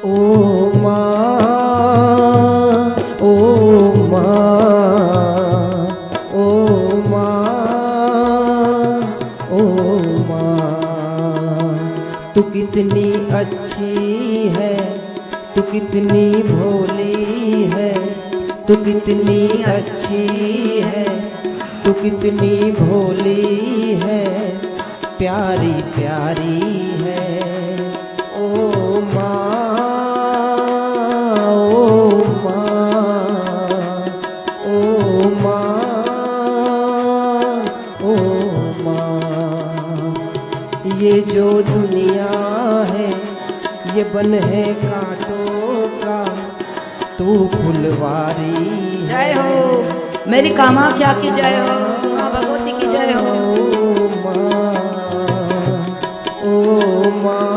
ओ माँ, ओ माँ, ओ माँ, ओ माँ, तू कितनी अच्छी है, तू कितनी भोली है, तू कितनी अच्छी है, तू कितनी भोली है, प्यारी प्यारी है। ओ माँ, ओ माँ, ओ माँ, ओ माँ, ये जो दुनिया है ये बन है कांटों का, तू फुलवारी है। जय हो मेरी कामाख्या की जय हो, माँ भगवती की जय हो। ओ माँ, ओ माँ,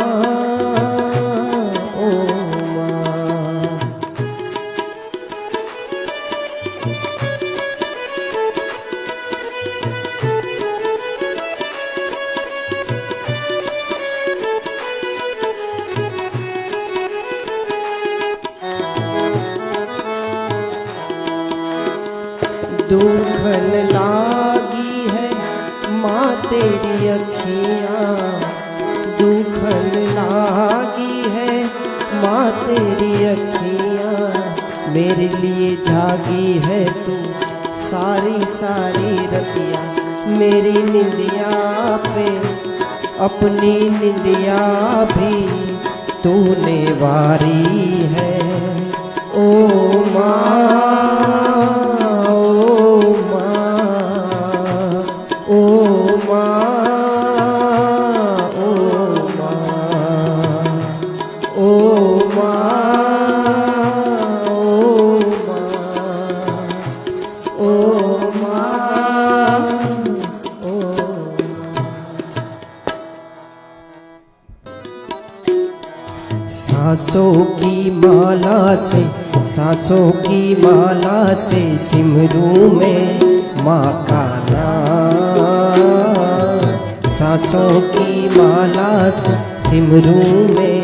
दुखन लागी है माँ तेरी अखियाँ, दुखन लागी है माँ तेरी अखियाँ, मेरे लिए जागी है तू सारी सारी रतिया, मेरी निंदिया पे अपनी निंदिया भी तूने वारी है। ओ माँ, सांसों की माला से, सांसों की माला से सिमरूं मैं माँ का नाम, सांसों की माला से सिमरूं मैं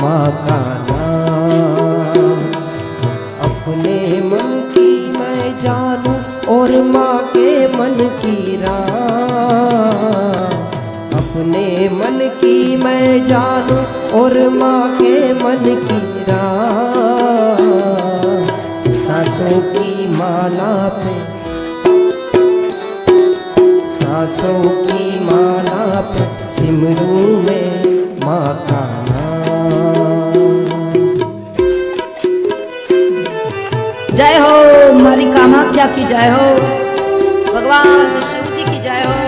माँ का नाम, अपने मन की मैं जानूं और माँ के मन की राह, अपने मन की मैं जानूं और माँ के मन की राह, सांसों की माला पे, सांसों की माला पे सिमरूं मैं माँ का नाम। जय हो हमारी कामाख्या की जय हो, भगवान शिव जी की जय हो,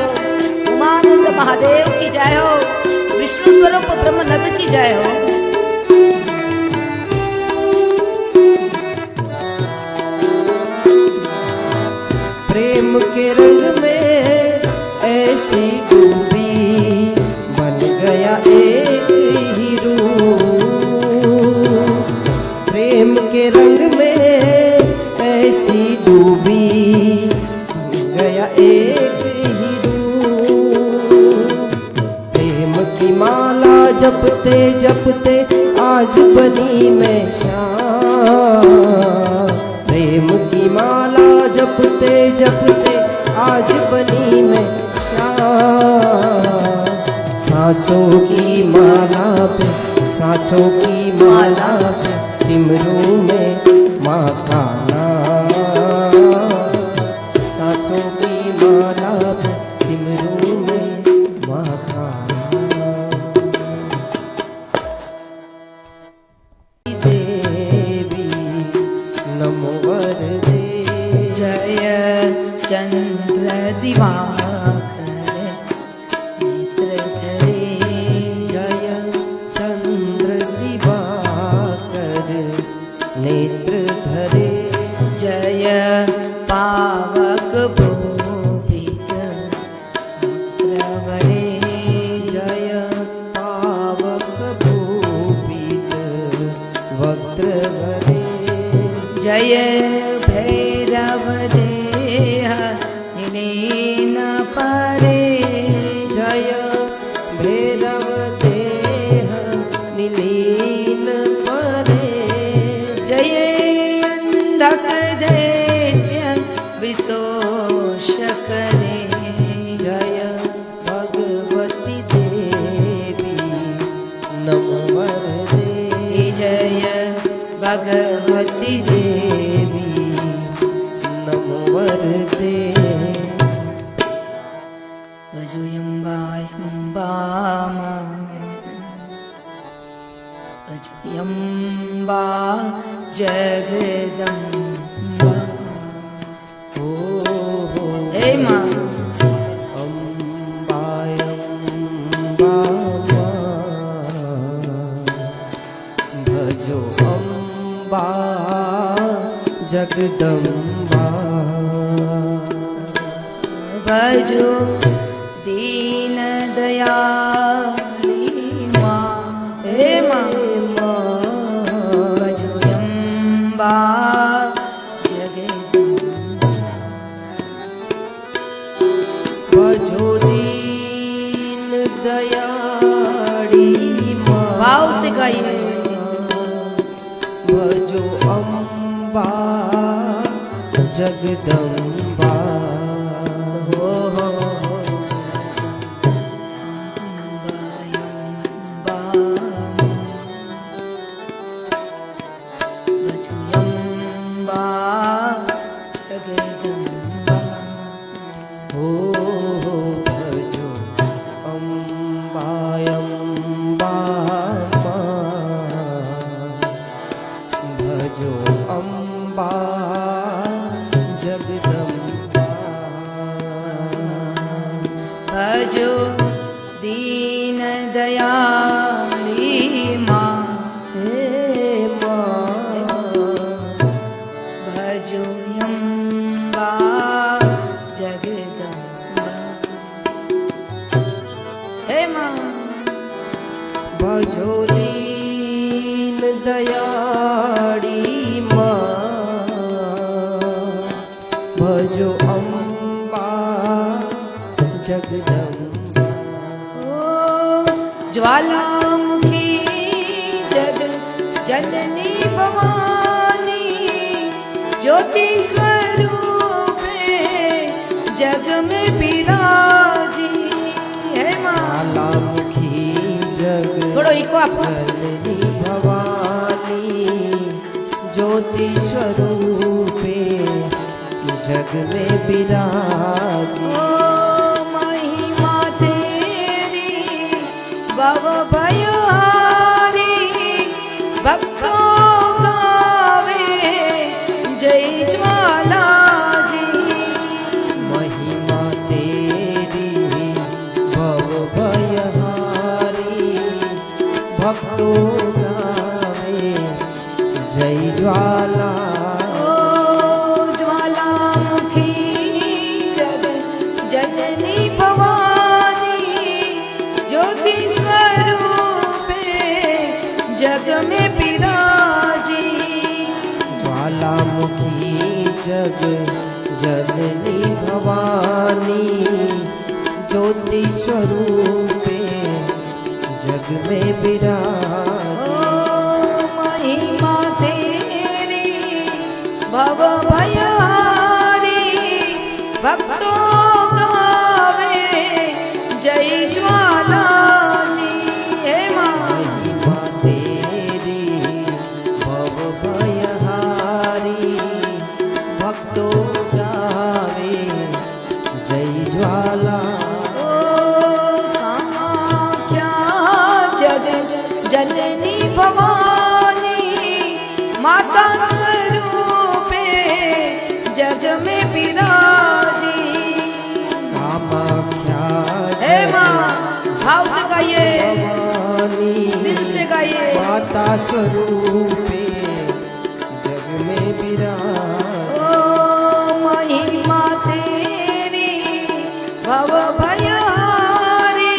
उमानंद महादेव की जय हो, विष्णु स्वरूप ब्रह्मनंद की जय हो। प्रेम के रंग में ऐसी डूबी बन गया एक ही रूप, प्रेम के रंग में ऐसी डूबी बन गया एक ही रूप, प्रेम की माला जपते जपते आज बनी मैं श्याम, प्रेम की माला जपते जपते आज बनी मैं श्याम, सांसों की माला पे, सांसों की माला पे सिमरूं मैं माँ का नाम, सांसों की माला पे सिमरूं मैं माँ का नाम। देवी नमो वरदे, जय चंद्र दिवाकर नेत्र धरे, जय चंद्र दिवाकर नेत्र धरे, जय पावक भूपित वक्त्रवरे, जय पावक भूपित वक्त्रवरे, जय भैरव देह निलीन परे, जय भैरव देह निलीन पर भगवती देवी नमवर दे भजोयम्बाय अम्बामा भजोयम्बा जगदम्बा ओ हो हे माँ अम्बाय अम्बा भजो अम्बा जगदम्बा भजो दीन दयाली माँ हे माँ भजो अम्बा जगदम्बा भजो दीन दयाड़ी माँ भाव से गाइए भजो अम्बा जगदम्बा हो भजोयम्बा जगदम्बा हो भजो अम्बा अम्बा भजो अम्बा जगदम्बा भजो दीन दयाली माँ हे माँ भजो अम्बा जगदम्बा हे माँ भजो दीन दयाड़ी माँ भजो अम्बा जगदम्बा ओ ज्वालामुखी जग जननी भवानी ज्योति स्वरूप जग में विराजी है माँ ज्वालामुखी जग थोड़ो इको आप जननी भवानी ज्योति स्वरूपे जग में विराजी ओ महिमा तेरी भव भयहारी भक्तों गावे जय ज्वाला जी महिमा तेरी भव भयहारी भक्तों गावे जय ज्वाला ओ ज्वालामुखी जग जननी भवानी ज्योति स्वरूप जग में विराजी ज्वालामुखी जग जननी भवानी ज्योति स्वरूपे जग में विराज ओ महिमा तेरी भव भयहारी भक्तों गावे जय ज्वाला जी हे माँ महिमा तेरी भव भयहारी भक्तों गावे जय ज्वाला ओ कामाख्या जग जननी भवानी माता स्वरूपे जग में विराजी कामाख्या हे माँ भाव से गाइए भवानी दिल से गाइए माता स्वरूपे जग में विराज ओ महिमा तेरी भव भयहारी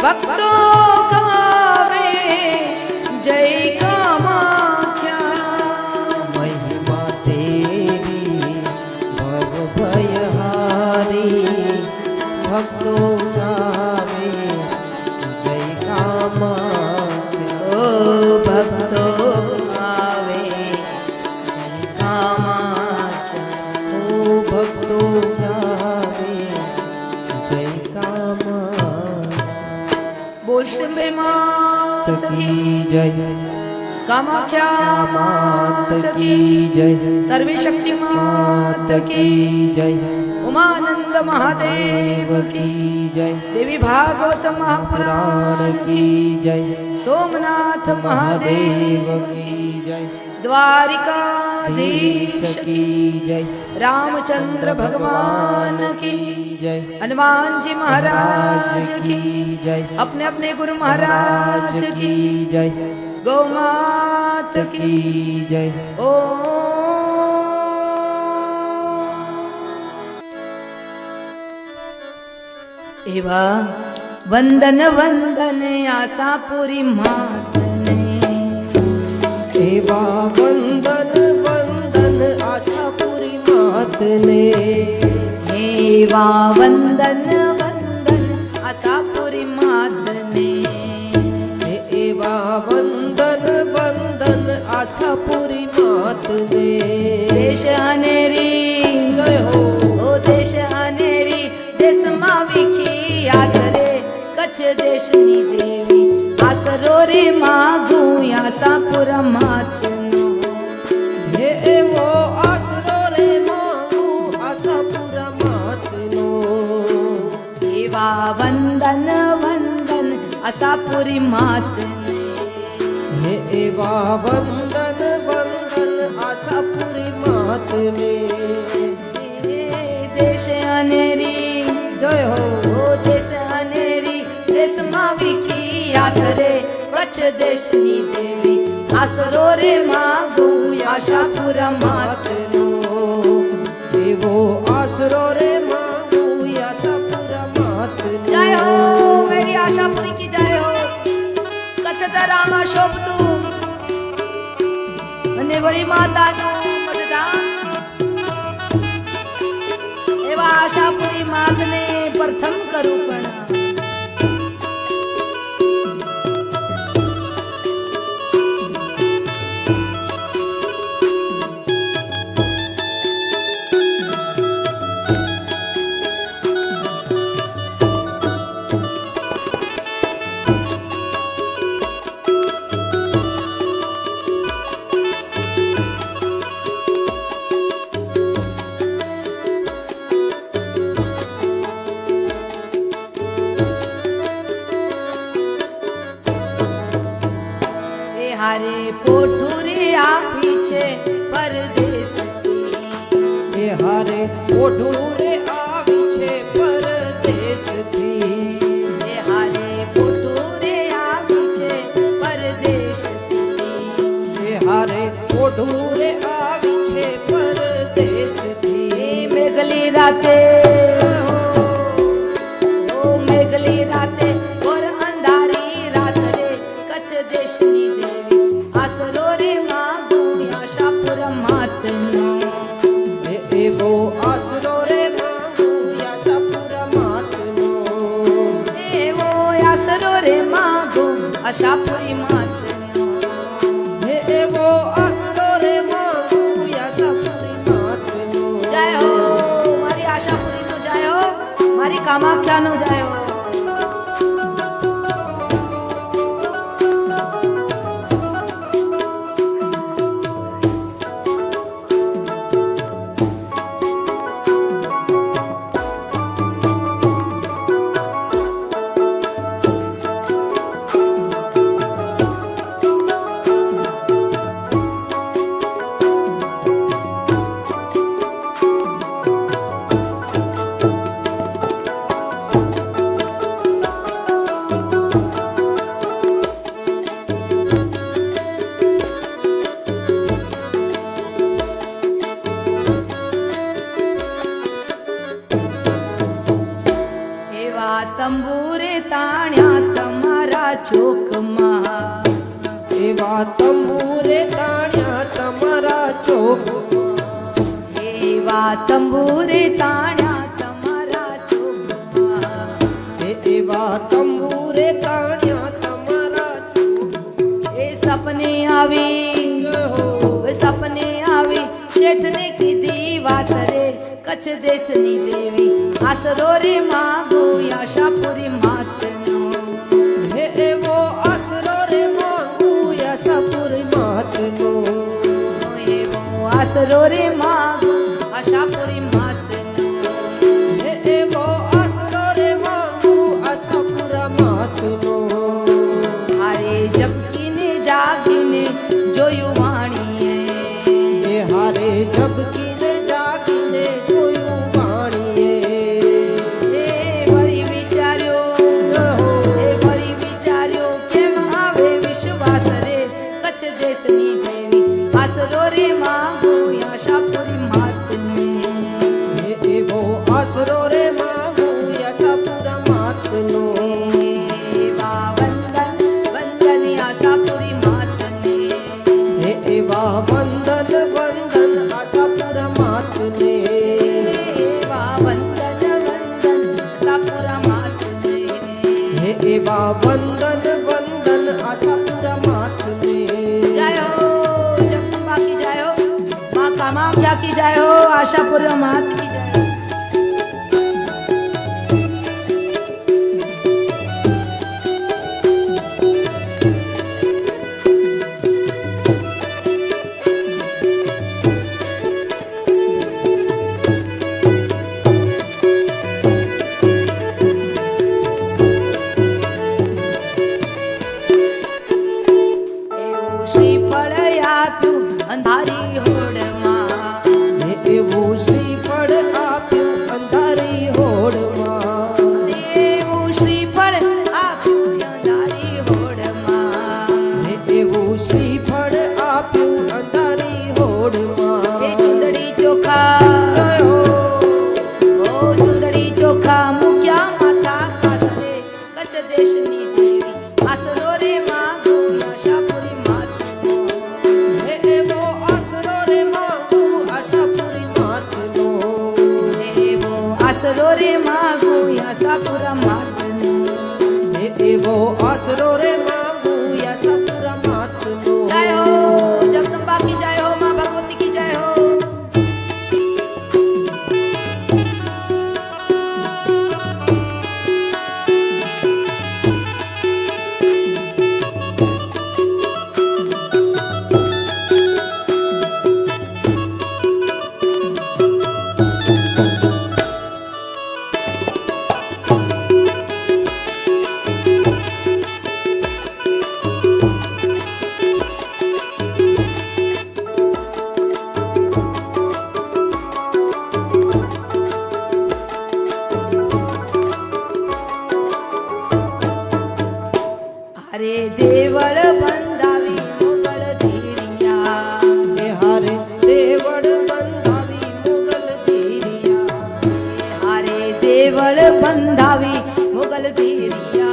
भक्तों गावे जय कामाख्या महिमा तेरी भव भयहारी भक्तों गावे जय कामाख्या ओ भक्तों गावे जय कामाख्या ओ भक्तों गावे जय कामाख्या बोल श्री मात की जय कामाख्या मात की जय, सर्वे शक्ति मात की जय, उमानंद महादेव की की जय, देवी भागवत महापुराण पुराण की जय, सोमनाथ महादेव महादेव की जय, द्वारिकाधीश देश की जय, रामचंद्र भगवान की जय, हनुमान जी महाराज की जय, अपने अपने गुरु महाराज की जय, गौ मात की की जय। ओ एवा वंदन वंदन आशापुरी मातने एवा वंदन वंदन आशापुरी मात ने, एवा वंदन वंदन आशापुरी मातने एवा वंदन वंदन आशापुरी मात ने। देश अनेरी जय हो, ओ देश अनेरी देश मा विख्यात रे कच्छ देशनी देवी आसरो रे मागू आशापुरा मातनो हे एवो आसरो रे मागू आशापुरा मात नो। एवा वंदन वंदन आशापुरी मातने हे एवा वंदन वंदन आशापुरी मात ने। देश अनेरी जय हो, ओ देश अनेरी देश मा विख्यात रे कच्छ देशनी देवी आसरो रे मागू आशापुरा मात नो एवो आसरो रे मागू आशापुरा मात नो। जय हो मेरी आशापुरी की जय हो कच्छ रामा शोभतु અને વળી માતાનું મતદાન એવા આશાપુરી માતને પ્રથમ કરું પણ હારે પોઠુરે આવી છે પરદેશથી એ હારે ઓઢું રે આવી છે પરદેશથી। એ હારે પોઠુરે આવી છે પરદેશથી એ હારે ઓઢું રે આવી છે પરદેશથી। એ મેઘલી રાતે ઓ મેઘલી રાતે ઓર અંધારી રાત રે કચ્છ દેશની દેવી આસરો રે માગુ આશાપુરા માતનો એ એવો આસરો રે માગુ આશાપુરા માતનો। એવો આસરો રે માગુ આશાપુરી માતનો એ એવો આસરો રે માગુ આશાપુરી માતનો। જય હો મારી આશાપુરી નો જય હો મારી કામાખ્યા નો જય હો તંબુરે તાણ્યા તમારા ચોકમાં એવા તંબુરે તાણ્યા તમારા ચોકમાં। એવા તંબુરે તાણ્યા તમારા ચોકમાં એવા તંબુરે તાણ્યા તમારા ચોકમાં। એ સપને આવી સપને આવી શેઠને કીધી વાત રે કચ્છ દેશની દેવી આસરો રે માગો આશાપુરી માતનો હે એવો આસરો રે માગુ આશાપુરી આસરો રે માગો આશાપુરી માતનો એવો આસરો રે માંગુ આશાપુરા માતનો હારે જપકીને જાગીને જોયું વાણીએ એ હારે જબકીને જાગીને જોયું વાણીએ એ વળી વિચાર્યો કેમ આવે વિશ્વાસ રે કચ્છ દેશની દેવી આસરો રે માગો આશાપુરી માતને એવો આસરો રે માંગુ આશાપુરા માતનો એવા વંદન વંદન આશાપુરી માતને એવા વંદન વંદન આશાપુરા માતને એવા વંદન વંદન આશાપુરા માતને એવા વંદન વંદન આશાપુરા માતને જય હો જગદંબા की जय हो माँ कामाख्या की जय हो आशापुरा मात की जय हो એવું શ્રીફળ આપ્યું અંધારી હોડમાં એવું શ્રીફળ આપ્યું અંધારી હોડમાં એવું શ્રીફળ આપ્યું અંધારી હોડમાં એવું શ્રીફળ આપ્યું અંધારી હોડમાં એ ચુંદડી ચોખા ઓ ચુંદડી ચોખા મૂક્યા માથા કાતરે કચ્છ દેશની દેવી આસરો રે માગો આશાપુરી માતનો એવો આસરો રે માંગુ આશાપુરી માતનો એવો આસરો રે માગો આશાપુરા માતનો એવો આસરો રે માંગુ આશાપુરા માતનો जय हो जगदम्बा की जय हो माँ भगवती की जय हो अरे देवळ बंधावी मुगल धीरिया એ હારે દેવળ બંધાવી મુગલ ધીરિયા अरे देवळ बंधावी मुगल धीरिया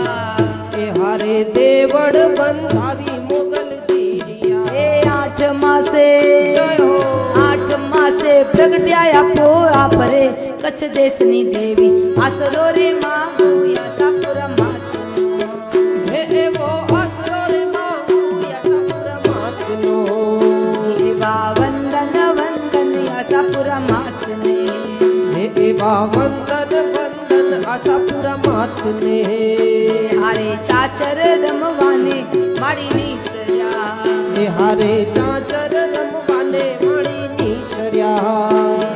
એ હારે દેવળ બંધાવી મુગલ ધીરિયા ए आठ मासे प्रगट्या पो आपरे कच्छ देशनी देवी आसरो रे मागो आशापुरा मातनो એવો આસરો રે માંગુ આશાપુરા માતનો એવા વંદન વંદન આશાપુરા માતને એવા વંદન વંદન આશાપુરા માતને હારે ચાચર રમવાને માડીની સજા એ હારે ચાચર રમવાને માળી નીસર્યા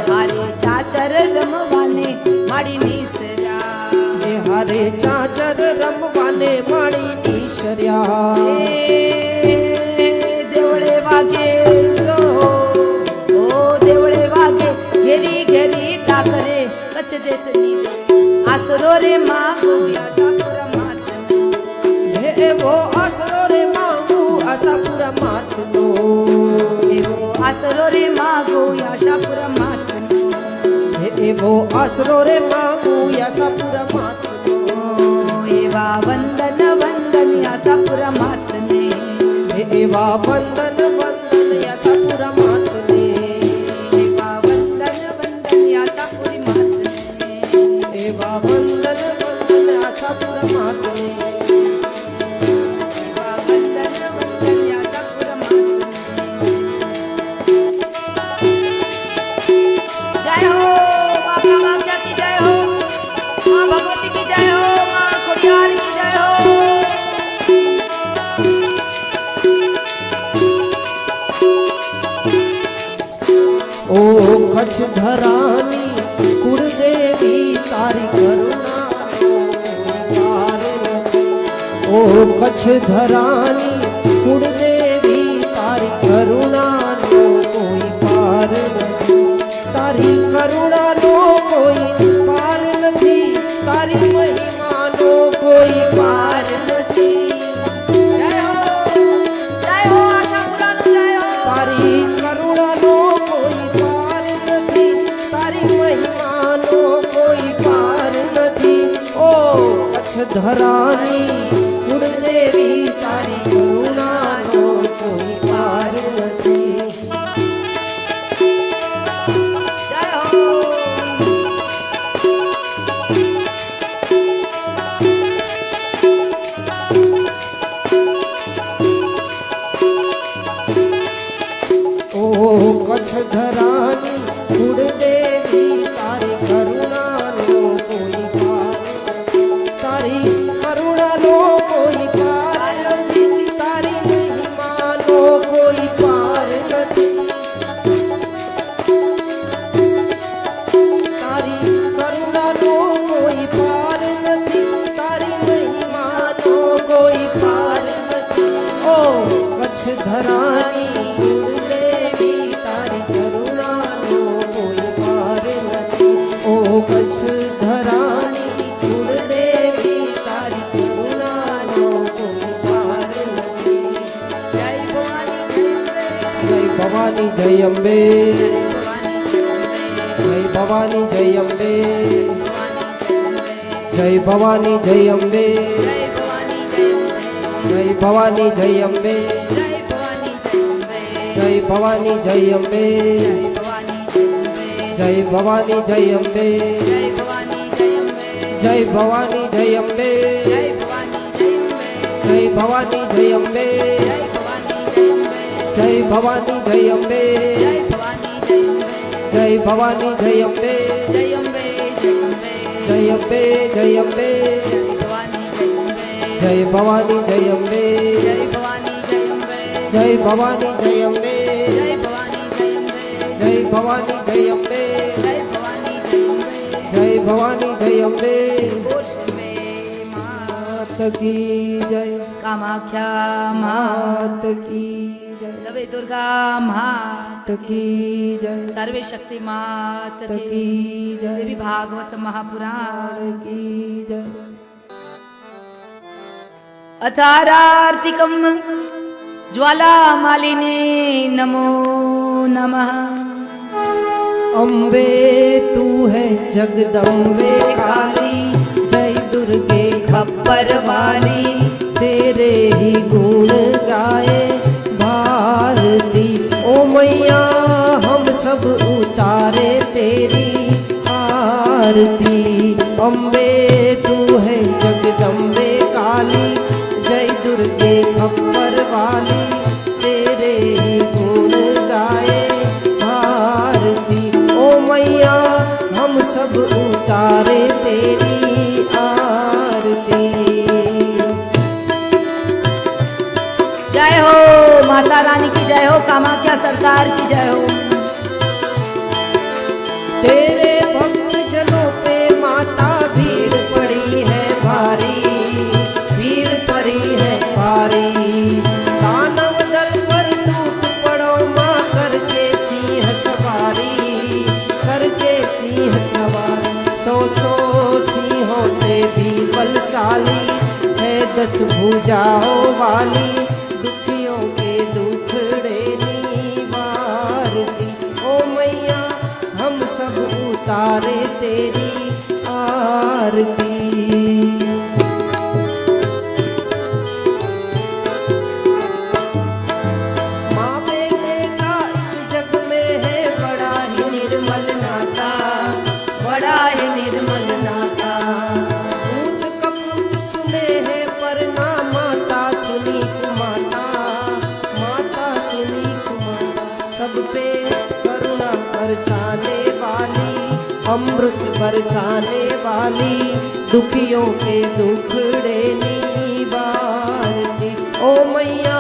હારે ચાચર રમવાને માડીની સજા એ હારે ચાચર રમવાને માળી નીસર્યા દેવળે વાગે ઓ દેવળે વાગે ઘેરી ઘેરી ટાકરે કચ્છ દેશની આસરો રે માગો આશાપુરા માતનો એવો આસરો રે માંગુ આશાપુરા માતનો એવો આસરો રે માગો આશાપુરા માતનો એવો આસરો રે માંગુ આશાપુરા માતનો એવા વંદન વંદન આશાપુરા માતને એવા વંદન વંદન આશાપુરા માતને એવા વંદન વંદન આશાપુરી માતને એવા વંદન વંદન આશાપુરા માતને એવા વંદન વંદન આશાપુરા માતને જય હો માँ कामाख्या की जय हो माँ भगवती की जय हो माँ खोडियार की जय हो कच्छ धरानी कुलदेवी तारी करुणा पार नहीं। ओ कच्छ धरानी कुलदेवी तारी करुणा नो कोई पार नहीं। तारी करुणा नो कोई पार नहीं, तारी महिमा नो कोई पार नहीं। जय हो आशा पुरानो जय हो। तारी करुणा नो कोई पार नहीं, तारी महिमा नो कोई पार नहीं। ओ कच्छ धरानी कुलदेवी तारी करुणा नो कोई पार नहीं। जय हो ओ कच्छ धरानी कुलदेवी तारी करुणा नो कोई पार नहीं। तारी करुणा नो कोई पार नहीं, तारी महिमा नो कोई पार नहीं। तारी करुणा नो कोई पार नहीं, तारी महिमा नो कोई पार नहीं। ओ कच्छ धरानी कुलदेवी तारी करुणा नो कोई पार नहीं। ओ कच्छ धरानी कुलदेवी तारी करुणा नो कोई पार नहीं। जय जय भवानी भवानी जय अम्बे, जय भवानी जय अम्बे, जय भवानी जय अम्बे, जय भवानी जय अम्बे। जय भवानी जय अम्बे, जय भवानी जय अम्बे। जय भवानी जय अम्बे, जय भवानी जय अम्बे, जय भवानी जय अम्बे, जय भवानी जय अम्बे, जय अम्बे जय अम्बे, जय भवानी जय अम्बे, जय भवानी जय अम्बे, जय भवानी जय अम्बे, जय भवानी जय अम्बे। मात की जय, कामाख्या मात मात की जय, लवे दुर्गा मात मात की जय, सर्वे शक्ति मात मात की जय, देवी भागवत महापुराण प्राण की जय। अथारार्तिकम ज्वाला मालिने नमो नमः। अम्बे तू है जगदम्बे काली, जय दुर्गे खप्पर वाली तेरे ही गुण गाए भारती। ओ मैया हम सब उतारे तेरी आरती। अम्बे तू है जगदम्बे काली, जय दुर्गे खप्पर वाली तेरे ही गुण गाए भारती। ओ मैया हम सब उतारे तेरी आरती। जय हो माता रानी की जय हो, कामाख्या सरकार की जय हो। तेरे भक्त जनों पे माता भीड़ पड़ी है भारी, भीड़ पड़ी है भारी। दानव दल पर टूट पड़ो माँ करके सिंह सवारी, करके सिंह सवारी। सौ सौ सिंहों से भी बलशाली है 10 भुजाओं वाली, दुखियों के दुखड़े निवारती। ओ मैया हम सब उतारे तेरी आरती। माँ बेटे का इस जग में है बड़ा ही निर्मल नाता, बड़ा ही निर्मल नाता। पूत कपूत सुने है पर ना माता सुनी कुमाता, माता सुनी कुमाता। सब पे करुणा बरसाने वाली, अमृत बरसाने वाली, दुखियों के दुखड़े निवारती। ओ मैया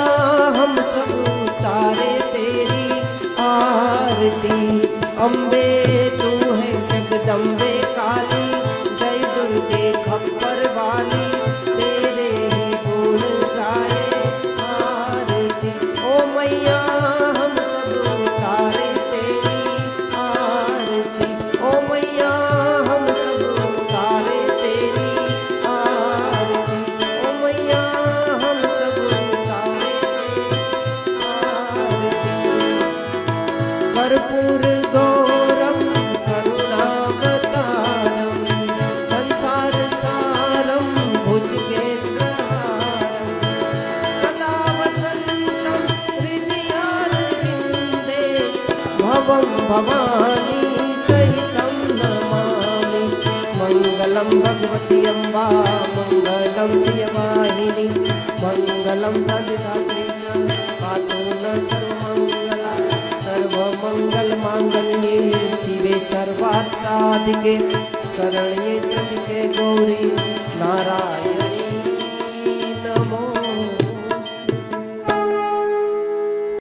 हम सब उतारे तेरी आरती। अम्बे मैया हम सब उतारे तेरी आरती। ओ मैया हम सब उतारे तेरी आरती। ओ मैया हम सब उतारे तेरी आरती। कर्पूर गौरम करुणावतारम संसार सारम भुजगेन्द्रहारम सदा वसन्तं हृदयारविन्दे भवं भवानी सहितं नमामि। मङ्गलं भगवति अम्बा मङ्गलं शिववाहिनी मङ्गलं सद्धात्री पातु न सर्वमङ्गला सर्वमङ्गलमाङ्गल्ये शिवे सर्वार्थसाधिके शरण्ये त्र्यम्बके गौरी नारायणी